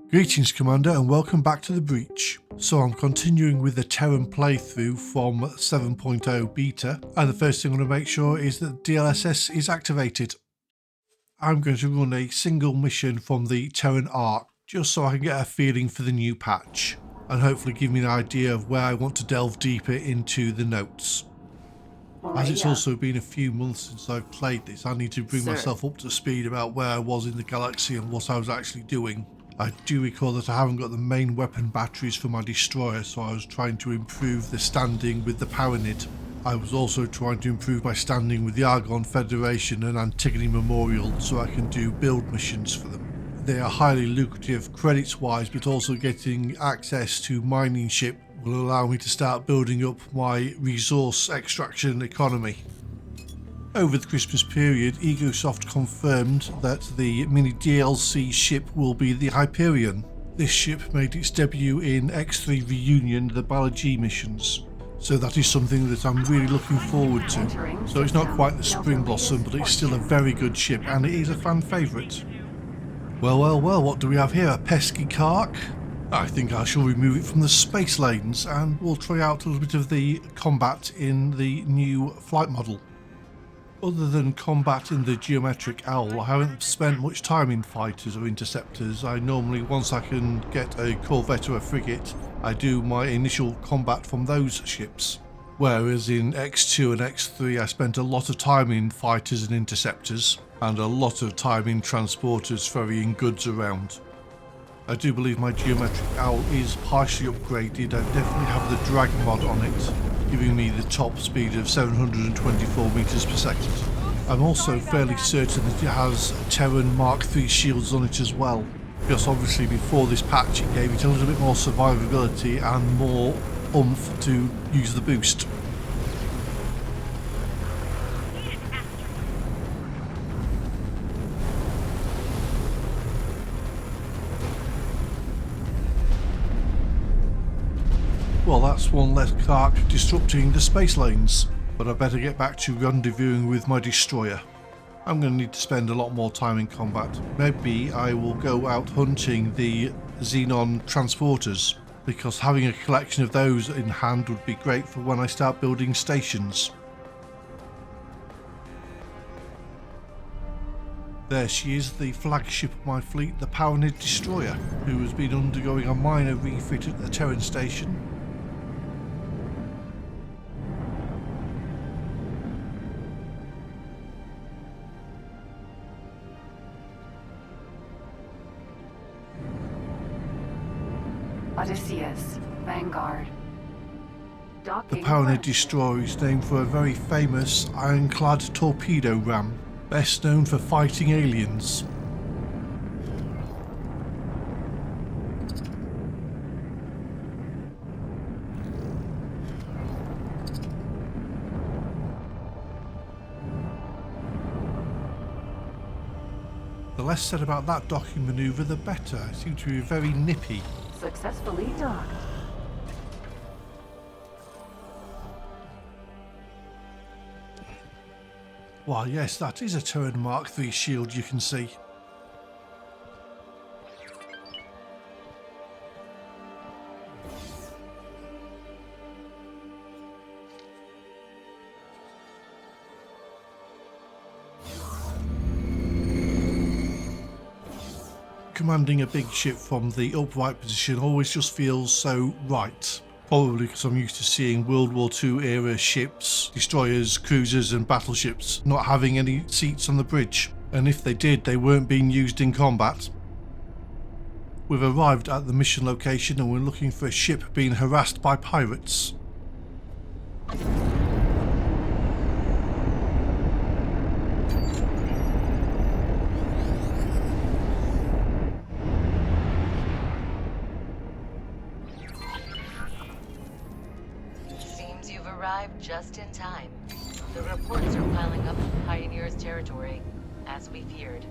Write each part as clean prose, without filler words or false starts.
Greetings Commander and welcome back to the Breach. So I'm continuing with the Teran playthrough from 7.0 beta, and the first thing I want to make sure is that DLSS is activated. I'm going to run a single mission from the Teran arc just so I can get a feeling for the new patch and hopefully give me an idea of where I want to delve deeper into the notes. As it's also been a few months since I've played this, I need to bring myself up to speed about where I was in the galaxy and what I was actually doing. I do recall that I haven't got the main weapon batteries for my destroyer, so I was trying to improve the standing with the Paranid. I was also trying to improve my standing with the Argon Federation and Antigone Memorial so I can do build missions for them. They are highly lucrative credits wise, but also getting access to mining ship will allow me to start building up my resource extraction economy. Over the Christmas period, Egosoft confirmed that the mini DLC ship will be the Hyperion. This ship made its debut in X3 Reunion, the Balaji missions. So that is something that I'm really looking forward to. So it's not quite the Spring Blossom, but it's still a very good ship and it is a fan favourite. Well, what do we have here? A pesky Kark? I think I shall remove it from the space lanes and we'll try out a little bit of the combat in the new flight model. Other than combat in the geometric owl, I haven't spent much time in fighters or interceptors. I normally, once I can get a corvette or a frigate, I do my initial combat from those ships. Whereas in X2 and X3 I spent a lot of time in fighters and interceptors, and a lot of time in transporters ferrying goods around. I do believe my geometric owl is partially upgraded. I definitely have the drag mod on it, giving me the top speed of 724 meters per second. I'm also fairly certain that it has Teran Mark III shields on it as well, because obviously before this patch it gave it a little bit more survivability and more oomph to use the boost. Well, that's one less Kark disrupting the space lanes, but I better get back to rendezvousing with my destroyer. I'm going to need to spend a lot more time in combat. Maybe I will go out hunting the Xenon transporters, because having a collection of those in hand would be great for when I start building stations. There she is, the flagship of my fleet, the Paranid destroyer, who has been undergoing a minor refit at the Teran station. Odysseus, Vanguard. The Paranid destroyer is named for a very famous ironclad torpedo ram, best known for fighting aliens. The less said about that docking manoeuvre the better. It seemed to be very nippy. Successfully docked. Why, yes, that is a Teran Mark III shield, you can see. Commanding a big ship from the upright position always just feels so right. Probably because I'm used to seeing World War II era ships, destroyers, cruisers and battleships not having any seats on the bridge, and if they did, they weren't being used in combat. We've arrived at the mission location and we're looking for a ship being harassed by pirates. Arrived just in time. The reports are piling up in Pioneer's territory, as we feared.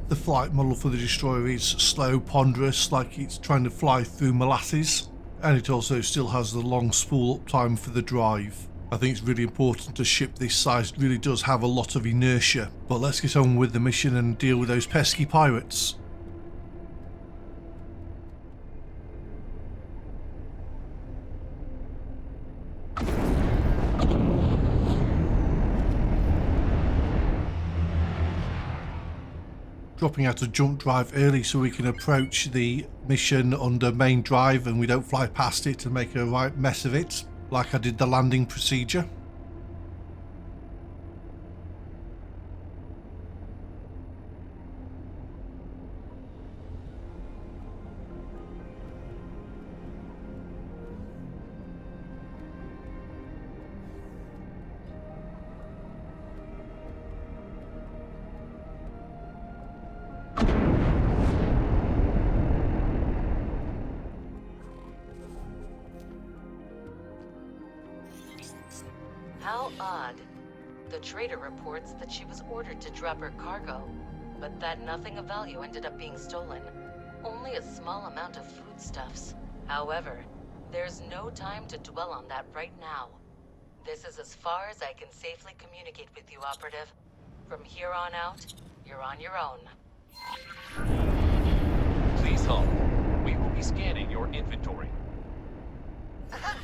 The flight model for the destroyer is slow, ponderous, like it's trying to fly through molasses, and it also still has the long spool up time for the drive. I think it's really important. A ship this size really does have a lot of inertia. But let's get on with the mission and deal with those pesky pirates. Dropping out of jump drive early so we can approach the mission under main drive and we don't fly past it and make a right mess of it, like I did the landing procedure. How odd. The trader reports that she was ordered to drop her cargo, but that nothing of value ended up being stolen. Only a small amount of foodstuffs. However, there's no time to dwell on that right now. This is as far as I can safely communicate with you, Operative. From here on out, you're on your own. Please hold. We will be scanning your inventory. Aha!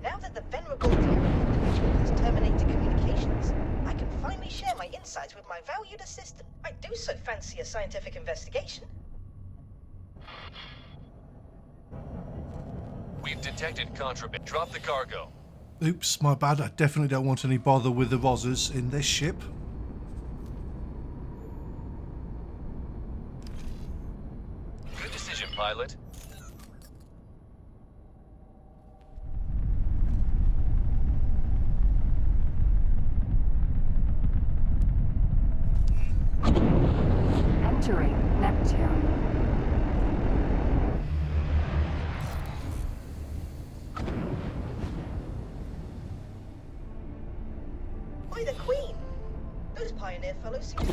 Now that the venerable Teran individual has terminated communications, I can finally share my insights with my valued assistant. I do so fancy a scientific investigation. We've detected contraband. Drop the cargo. Oops, my bad. I definitely don't want any bother with the Rozzers in this ship. Good decision, pilot. Entering Neptune. By the Queen! Those pioneer fellows seem to be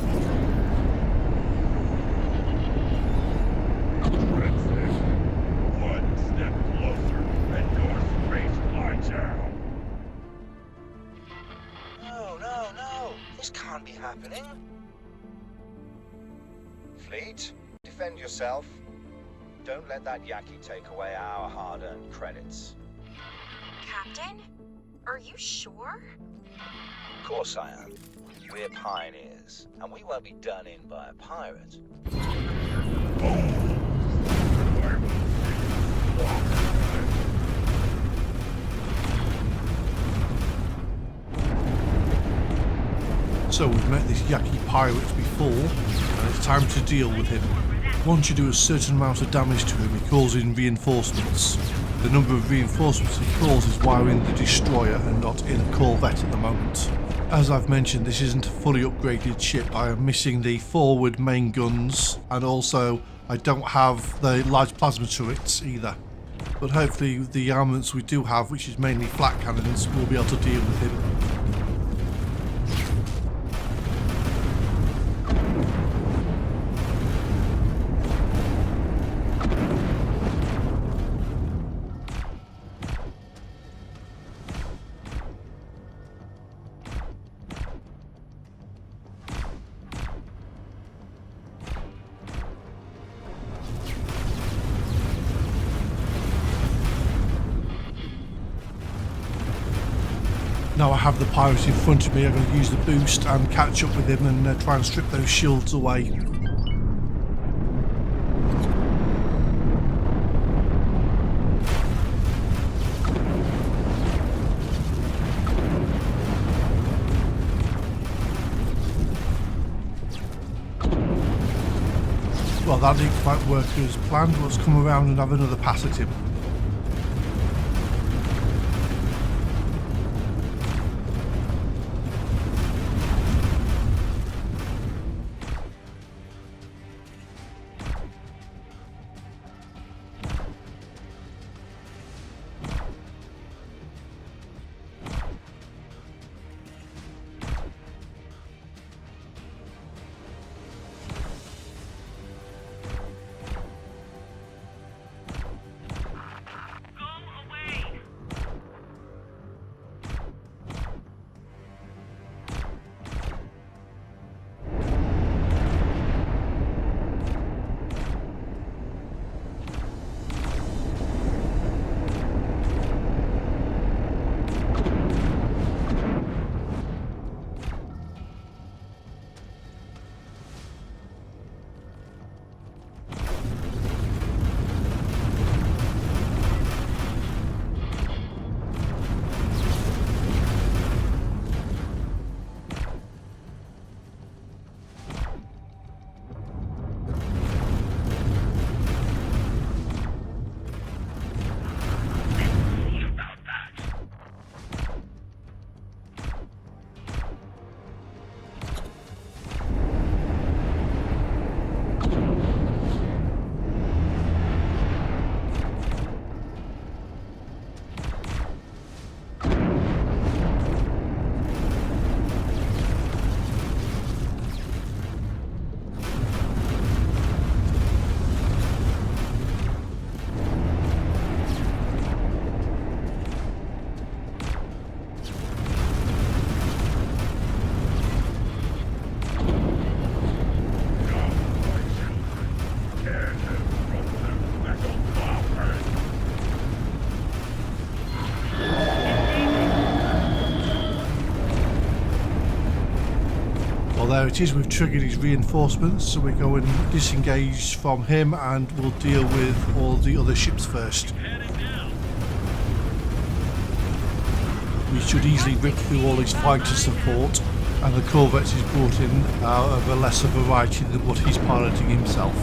One step closer, and your space flies out. No. This can't be happening. Fleet, defend yourself. Don't let that Yaki take away our hard-earned credits. Captain? Are you sure? Of course I am. We're pioneers, and we won't be done in by a pirate. So we've met this Yaki pirate before, and it's time to deal with him. Once you do a certain amount of damage to him, he calls in reinforcements. The number of reinforcements he calls is why we're in the destroyer and not in a corvette at the moment. As I've mentioned, this isn't a fully upgraded ship. I am missing the forward main guns, and also I don't have the large plasma turrets either. But hopefully the armaments we do have, which is mainly flat cannons, will be able to deal with him. Now I have the pirate in front of me, I'm going to use the boost and catch up with him and try and strip those shields away. Well, that didn't quite work as planned. Let's come around and have another pass at him. there it is, we've triggered his reinforcements, so we go and disengage from him and we'll deal with all the other ships first. We should easily rip through all his fighter support, and the corvettes he's brought in are of a lesser variety than what he's piloting himself.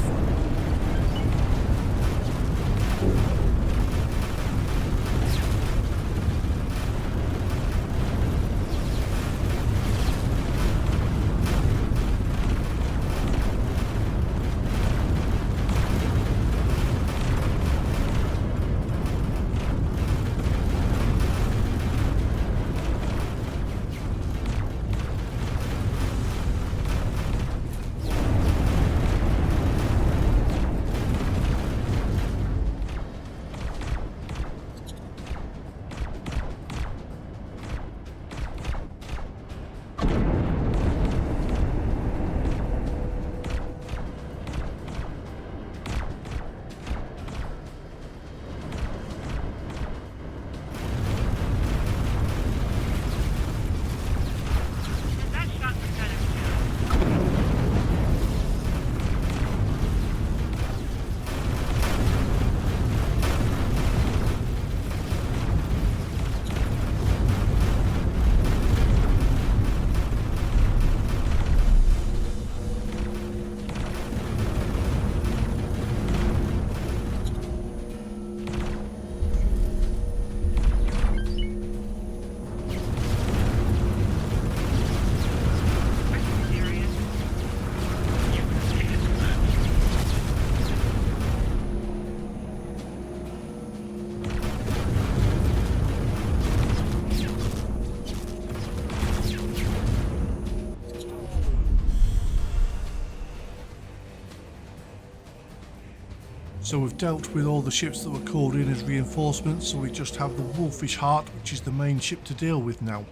So we've dealt with all the ships that were called in as reinforcements, so we just have the Wolfish Heart, which is the main ship to deal with now.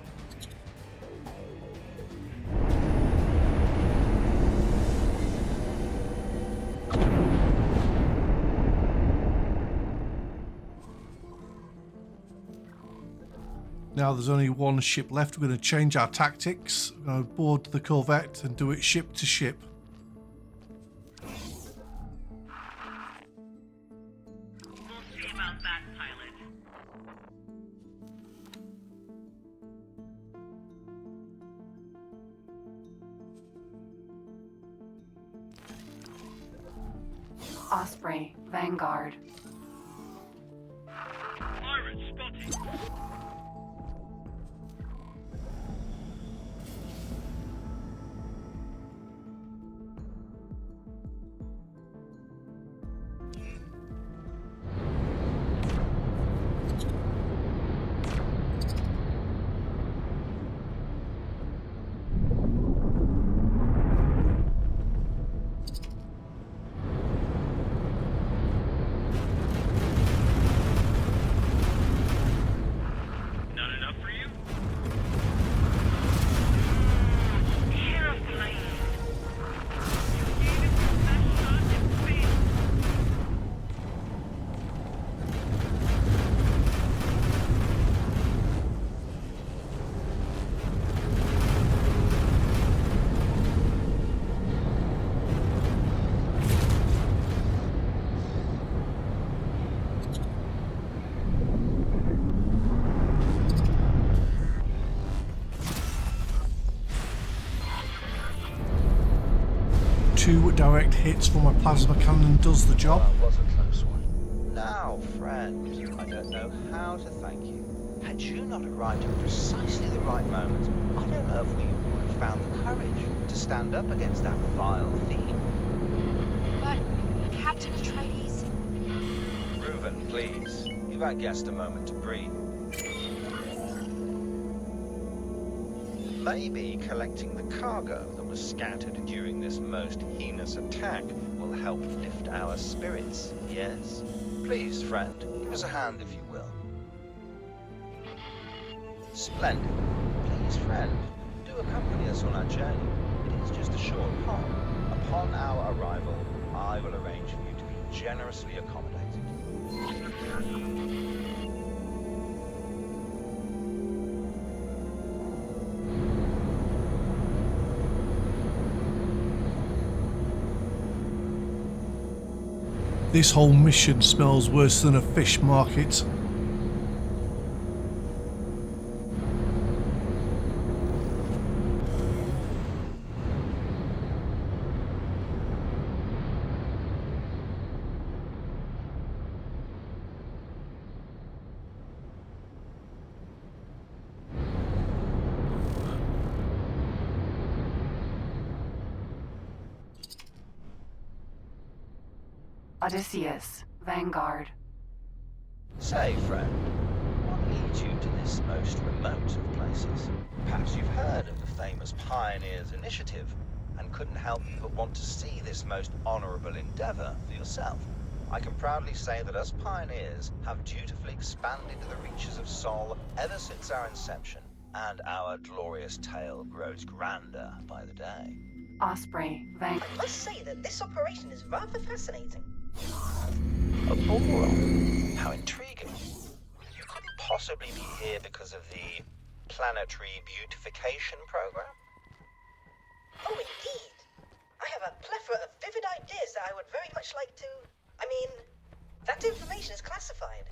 Now there's only one ship left. We're going to change our tactics. We're going to board the corvette and do it ship to ship. Osprey, Vanguard. Pirate spotted. Two direct hits from a plasma cannon does the job. That was a close one. Now, friend, I don't know how to thank you. Had you not arrived at precisely the right moment, I don't know if we would have found the courage to stand up against that vile fiend. But, Captain Atreides... Reuven, please. You've outguessed a moment to breathe. Maybe collecting the cargo that was scattered during this most heinous attack will help lift our spirits, yes? Please, friend, give us a hand if you will. Splendid. Please, friend, do accompany us on our journey. It is just a short hop. Upon our arrival, I will arrange for you to be generously accommodated. This whole mission smells worse than a fish market. Odysseus, Vanguard. Say, friend, what leads you to this most remote of places? Perhaps you've heard of the famous Pioneers Initiative and couldn't help but want to see this most honorable endeavor for yourself. I can proudly say that us pioneers have dutifully expanded to the reaches of Sol ever since our inception, and our glorious tale grows grander by the day. Osprey, Vanguard. I must say that this operation is rather fascinating. A Boron? How intriguing. You couldn't possibly be here because of the planetary beautification program? Oh, indeed. I have a plethora of vivid ideas that I would very much like to... I mean, that information is classified.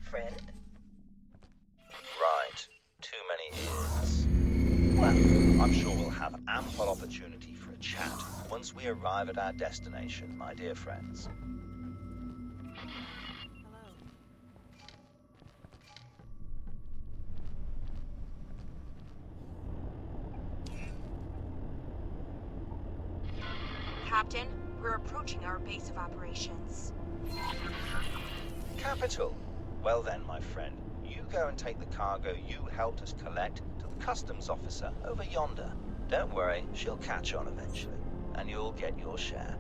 Friend? Right. Too many ears. Well, I'm sure we'll have ample opportunity for a chat once we arrive at our destination, my dear friends. Captain, we're approaching our base of operations. Capital. Well then, my friend, you go and take the cargo you helped us collect to the customs officer over yonder. Don't worry, she'll catch on eventually, and you'll get your share.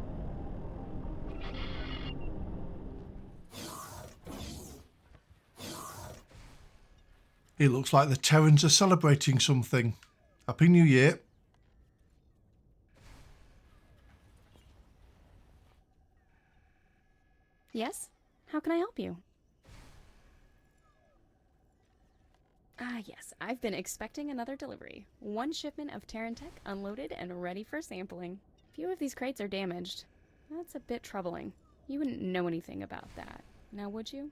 It looks like the Terrans are celebrating something. Happy New Year. Yes? How can I help you? Yes. I've been expecting another delivery. One shipment of Teran tech unloaded and ready for sampling. A few of these crates are damaged. That's a bit troubling. You wouldn't know anything about that, now would you?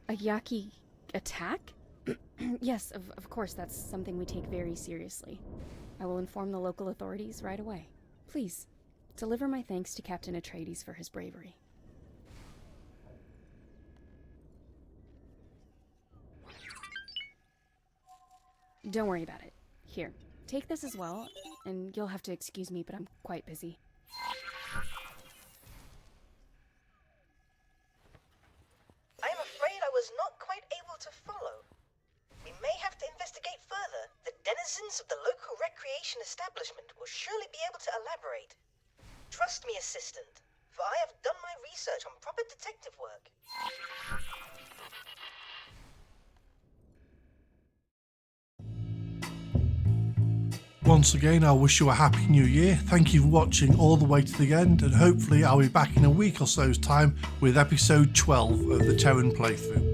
A Yaki attack? Yes, of course, that's something we take very seriously. I will inform the local authorities right away. Please, deliver my thanks to Captain Atreides for his bravery. Don't worry about it. Here, take this as well, and you'll have to excuse me, but I'm quite busy. I am afraid I was not quite able to follow. We may have to investigate further. The denizens of the local recreation establishment will surely be able to elaborate. Trust me, assistant, for I have done my research on proper detective work. Once again, I wish you a happy new year. Thank you for watching all the way to the end, and hopefully I'll be back in a week or so's time with episode 12 of the Teran playthrough.